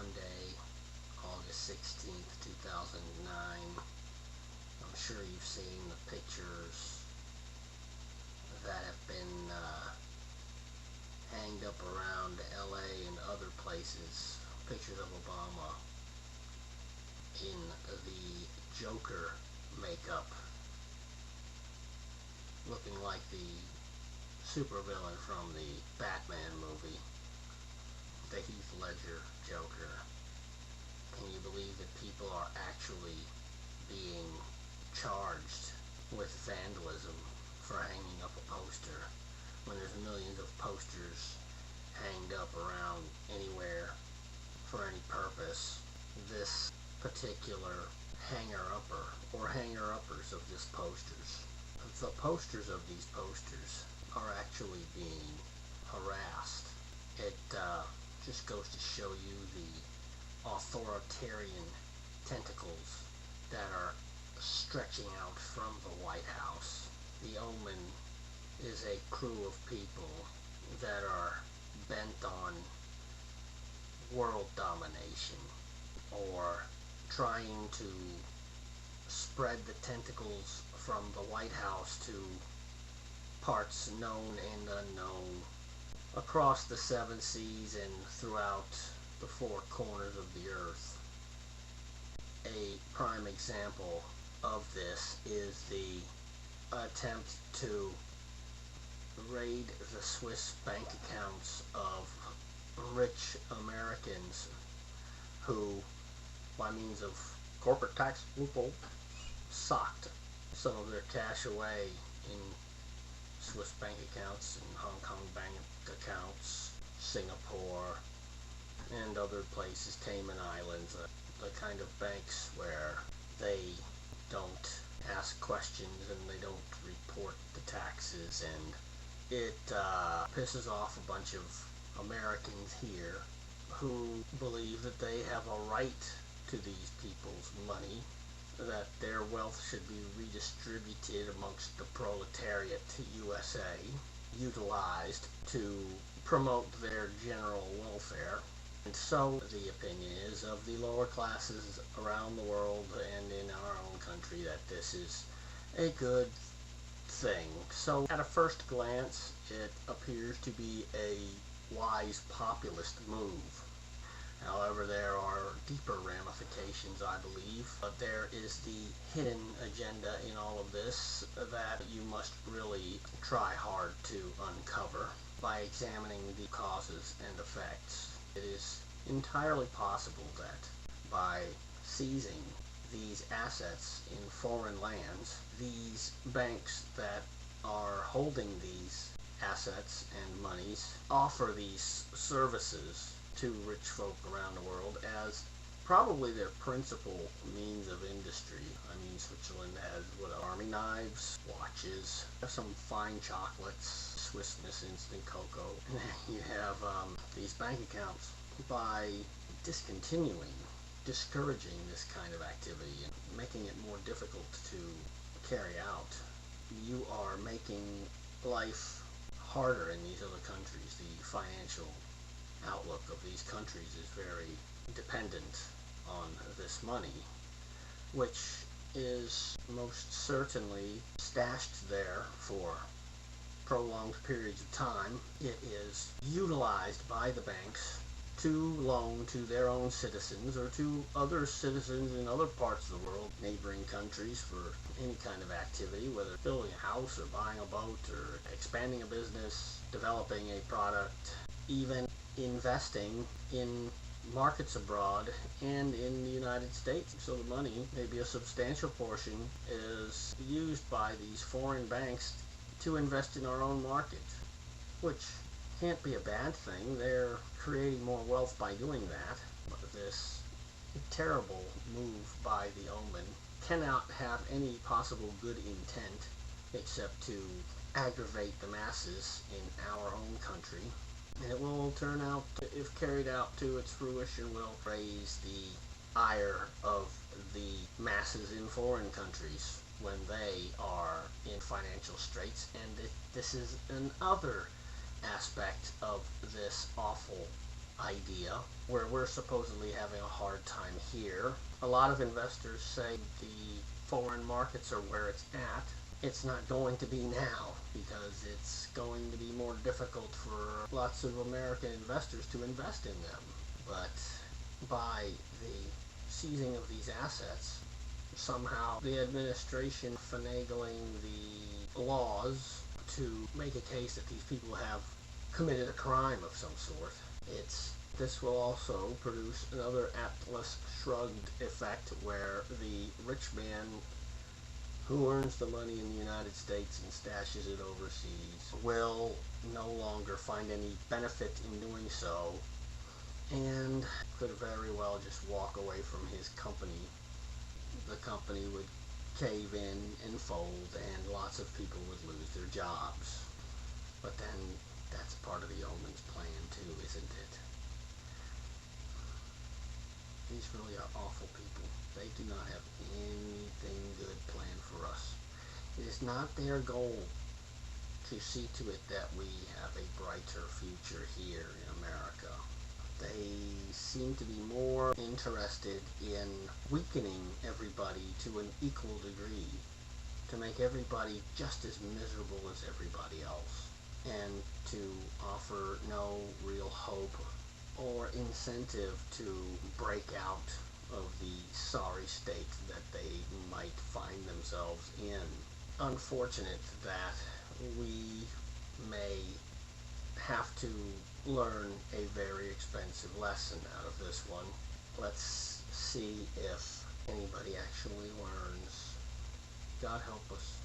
Monday, August 16th, 2009. I'm sure you've seen the pictures that have been hanged up around LA and other places. Pictures of Obama in the Joker makeup, looking like the supervillain from the Batman movie, the Heath Ledger Joker. Can you believe that people are actually being charged with vandalism for hanging up a poster when there's millions of posters hanged up around anywhere for any purpose? This particular hanger-upper or hanger-uppers of these posters, the posters of these posters are actually being harassed. It just goes to show you the authoritarian tentacles that are stretching out from the White House. The Omen is a crew of people that are bent on world domination, or trying to spread the tentacles from the White House to parts known and unknown across the 7 seas and throughout the 4 corners of the earth. A prime example of this is the attempt to raid the Swiss bank accounts of rich Americans who, by means of corporate tax loophole, socked some of their cash away in Swiss bank accounts and Hong Kong bank accounts, Singapore, and other places, Cayman Islands, the kind of banks where they don't ask questions and they don't report the taxes, and it pisses off a bunch of Americans here who believe that they have a right to these people's money, that their wealth should be redistributed amongst the proletariat USA, utilized to promote their general welfare. And so the opinion is of the lower classes around the world and in our own country that this is a good thing. So at a first glance, it appears to be a wise populist move. However, there are deeper ramifications, I believe. But there is the hidden agenda in all of this that you must really try hard to uncover by examining the causes and effects. It is entirely possible that by seizing these assets in foreign lands, these banks that are holding these assets and monies offer these services to rich folk around the world as probably their principal means of industry. I mean, Switzerland has army knives, watches, some fine chocolates, Swiss Miss instant cocoa. You have these bank accounts. By discouraging this kind of activity and making it more difficult to carry out, you are making life harder in these other countries. The financial outlook of these countries is very dependent on this money, which is most certainly stashed there for prolonged periods of time. It is utilized by the banks to loan to their own citizens or to other citizens in other parts of the world, neighboring countries, for any kind of activity, whether building a house or buying a boat or expanding a business, developing a product, even investing in markets abroad and in the United States. So the money, maybe a substantial portion, is used by these foreign banks to invest in our own market, which can't be a bad thing. They're creating more wealth by doing that. But this terrible move by the Omen cannot have any possible good intent except to aggravate the masses in our own country. And it will turn out, if carried out to its fruition, will raise the ire of the masses in foreign countries when they are in financial straits. And this is another aspect of this awful idea where we're supposedly having a hard time here. A lot of investors say the foreign markets are where it's at. It's not going to be now because it's going to be more difficult for lots of American investors to invest in them. But by the seizing of these assets, somehow the administration finagling the laws to make a case that these people have committed a crime of some sort. This will also produce another Atlas Shrugged effect where the rich man who earns the money in the United States and stashes it overseas will no longer find any benefit in doing so and could very well just walk away from his company. The company would cave in and fold, and lots of people would lose their jobs. But then that's part of the Omen's plan too, isn't it? These really are awful people. They do not have anything good planned for us. It is not their goal to see to it that we have a brighter future here in America. They seem to be more interested in weakening everybody to an equal degree, to make everybody just as miserable as everybody else, and to offer no real hope or incentive to break out of the sorry state that they might find themselves in. Unfortunate that we may have to learn a very expensive lesson out of this one. Let's see if anybody actually learns. God help us.